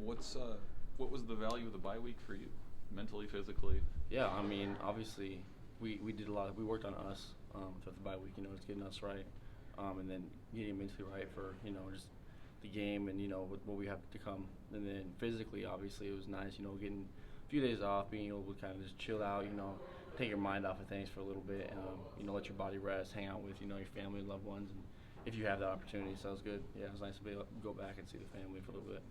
What was the value of the bye week for you, mentally, physically? Yeah, I mean, obviously, we did a lot. We worked on us throughout the bye week. Just getting us right, and then getting mentally right for just the game and what we have to come. And then physically, obviously, it was nice. Getting a few days off, being able to kind of just chill out. Take your mind off of things for a little bit. Let your body rest, hang out with your family and loved ones, and if you have that opportunity. So it was good. Yeah, it was nice to be able to go back and see the family for a little bit.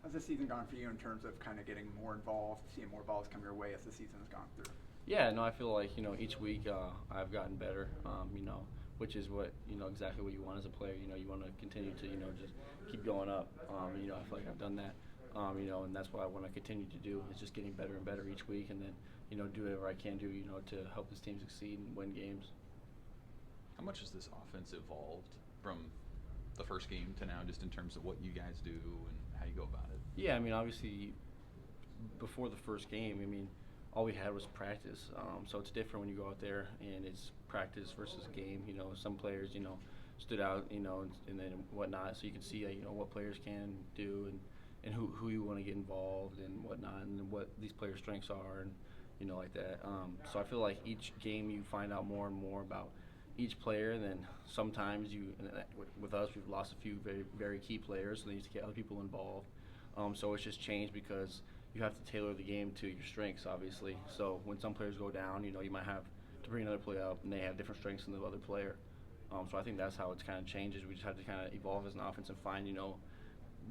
How's the season gone for you in terms of kind of getting more involved, seeing more balls come your way as the season has gone through? Yeah, no, I feel like each week I've gotten better. Which is what exactly what you want as a player. You want to continue to just keep going up. I feel like I've done that. And that's what I want to continue to do. Is just getting better and better each week, and then do whatever I can do to help this team succeed and win games. How much has this offense evolved from the first game to now, just in terms of what you guys do and how you go about it? Yeah, I mean, obviously, before the first game, all we had was practice. So it's different when you go out there and it's practice versus game. Some players, stood out, and then whatnot. So you can see, what players can do and who you want to get involved and whatnot, and what these players' strengths are, and like that. So I feel like each game you find out more and more about each player, and then sometimes with us, we've lost a few very, very key players, so they need to get other people involved. So it's just changed because you have to tailor the game to your strengths, obviously. So when some players go down, you might have to bring another player up, and they have different strengths than the other player. So I think that's how it's kind of changes. We just have to kind of evolve as an offense and find,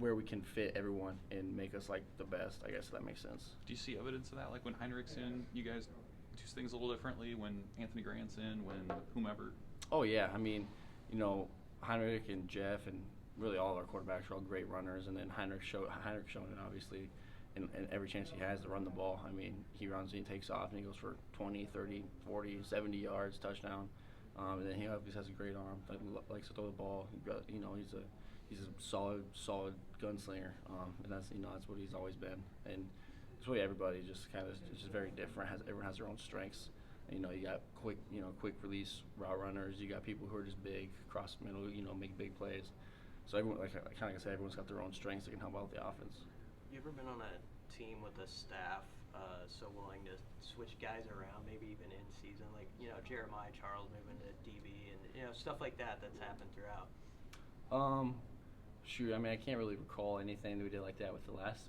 where we can fit everyone and make us like the best. I guess if that makes sense. Do you see evidence of that? Like when Heinrich's in, you guys do things a little differently. When Anthony Grant's in, when whomever. Oh yeah, Heinrich and Jeff and really all of our quarterbacks are all great runners, and then Heinrich's shown it obviously. And every chance he has to run the ball, he runs and he takes off and he goes for 20, 30, 40, 70 yards, touchdown. And then he obviously has a great arm, likes to throw the ball. He's a solid gunslinger, and that's what he's always been. And it's really everybody just kind of is just very different. Everyone has their own strengths. You got quick release route runners. You got people who are just big, cross middle, make big plays. So everyone, like I said, everyone's got their own strengths that can help out the offense. You ever been on a team with a staff so willing to switch guys around, maybe even in season, like Jeremiah Charles moving to DB and stuff like that that's happened throughout? Shoot, I can't really recall anything that we did like that with the last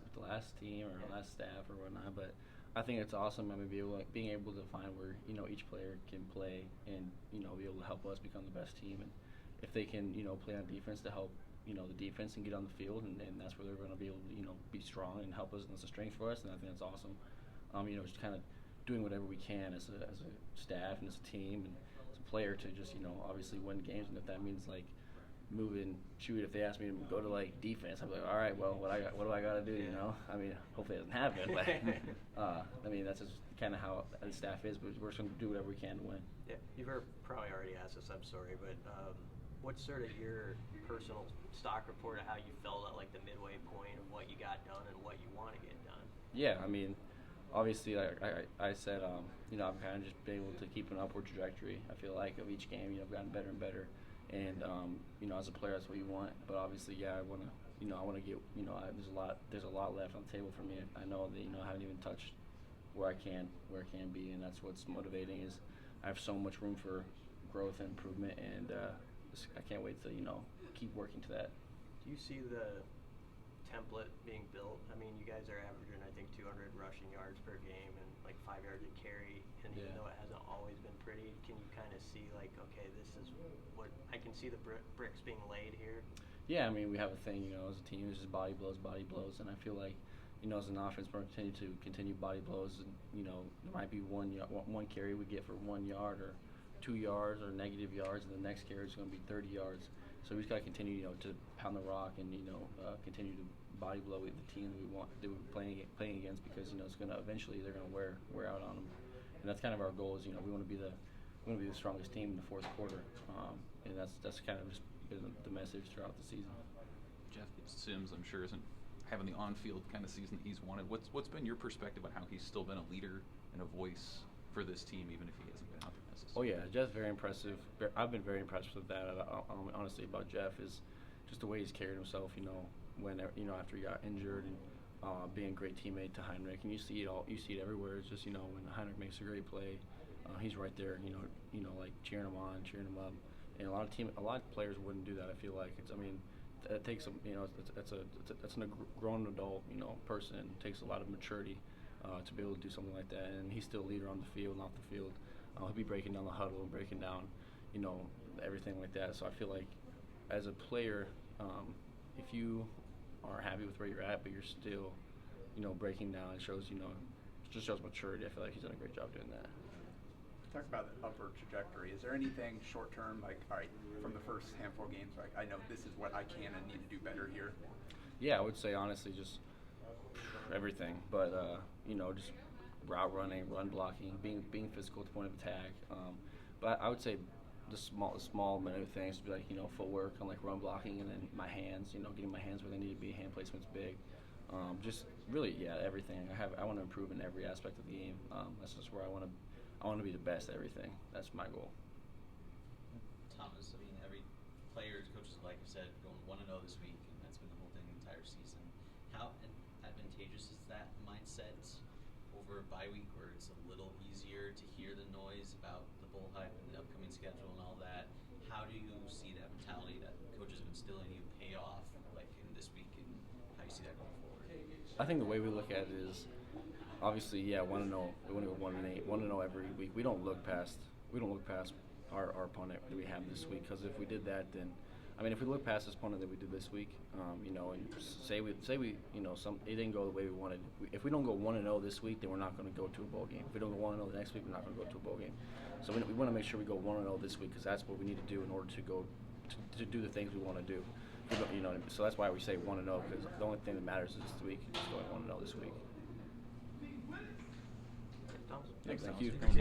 team or last staff or whatnot, but I think it's awesome. Being able to find where each player can play and be able to help us become the best team, and if they can play on defense to help the defense and get on the field, and that's where they're going to be able to be strong and help us, and that's a strength for us, and I think that's awesome. Just kind of doing whatever we can as a staff and as a team and as a player to just obviously win games, and if that means like moving, if they ask me to go to like defense, I'm like, all right, well, what do I got to do? Hopefully it doesn't happen, but that's just kind of how the staff is. But we're just going to do whatever we can to win. Yeah, you've probably already asked this. I'm sorry, but what's sort of your personal stock report of how you felt at like the midway point of what you got done and what you want to get done? Yeah, obviously, like I said, I've kind of just been able to keep an upward trajectory. I feel like of each game, I've gotten better and better. And as a player, that's what you want. But obviously, yeah, I want to get. There's a lot left on the table for me. I know that I haven't even touched where it can be, and that's what's motivating. Is I have so much room for growth and improvement, and I can't wait to keep working to that. Do you see the template being built? You guys are averaging, I think, 200 rushing yards per game and like 5 yards a carry. And even though it hasn't always been pretty, can you kind of see like, okay, this is what I can see the bricks being laid here? Yeah, we have a thing, as a team, it's just body blows, and I feel like, as an offense, we're going to continue body blows. And, there might be one carry we get for 1 yard or 2 yards or negative yards, and the next carry is going to be 30 yards. So we just got to continue, to pound the rock and continue to body blow the team that we're playing against, because it's going to eventually they're going to wear out on them, and that's kind of our goal. Is we want to be the strongest team in the fourth quarter, and that's kind of just been the message throughout the season. Jeff Sims, I'm sure, isn't having the on-field kind of season that he's wanted. What's been your perspective on how he's still been a leader and a voice for this team, even if he hasn't been out there necessarily? Oh yeah, Jeff's very impressive. I've been very impressed with that. Honestly, about Jeff is just the way he's carried himself, when after he got injured, and being a great teammate to Heinrich, and you see it everywhere. It's just when Heinrich makes a great play, he's right there, like cheering him on, cheering him up, and a lot of players wouldn't do that. I feel like it takes that's a grown adult person, and it takes a lot of maturity to be able to do something like that. And he's still a leader on the field and off the field. He'll be breaking down the huddle and breaking down everything like that. So I feel like as a player, if you are happy with where you're at, but you're still breaking down, it shows just shows maturity. I feel like he's done a great job doing that. Talk about the upward trajectory. Is there anything short term, like, all right, from the first handful of games, like, I know this is what I can and need to do better here? Yeah, I would say honestly just everything, but just route running, run blocking, being physical at the point of attack. But I would say the small minute things would be like footwork and like run blocking, and then my hands, getting my hands where they need to be. Hand placement's big. Just really, everything. I want to improve in every aspect of the game. That's just where I want to be the best at everything. That's my goal. Thomas, I mean, every players, coaches, like you said, going 1-0 this week, and that's been the whole thing the entire season. How advantageous is that mindset over a bye week where it's a little easier to hear the noise about the bowl hype and the upcoming schedule and all that? How do you see that mentality that coaches have instilled in you pay off, like in this week, and how you see that going forward? I think the way we look at it is, obviously, 1-0. We want to go 1-8, 1-0 every week. We don't look past our opponent that we have this week, because if we did that, then if we look past this opponent that we did this week, and say we it didn't go the way we wanted. If we don't go 1-0 this week, then we're not going to go to a bowl game. If we don't go 1-0 the next week, we're not going to go to a bowl game. So we want to make sure we go 1-0 this week, because that's what we need to do in order to go to do the things we want to do. So that's why we say 1-0, because the only thing that matters is this week, just going 1-0 this week. Thomas. Thank you.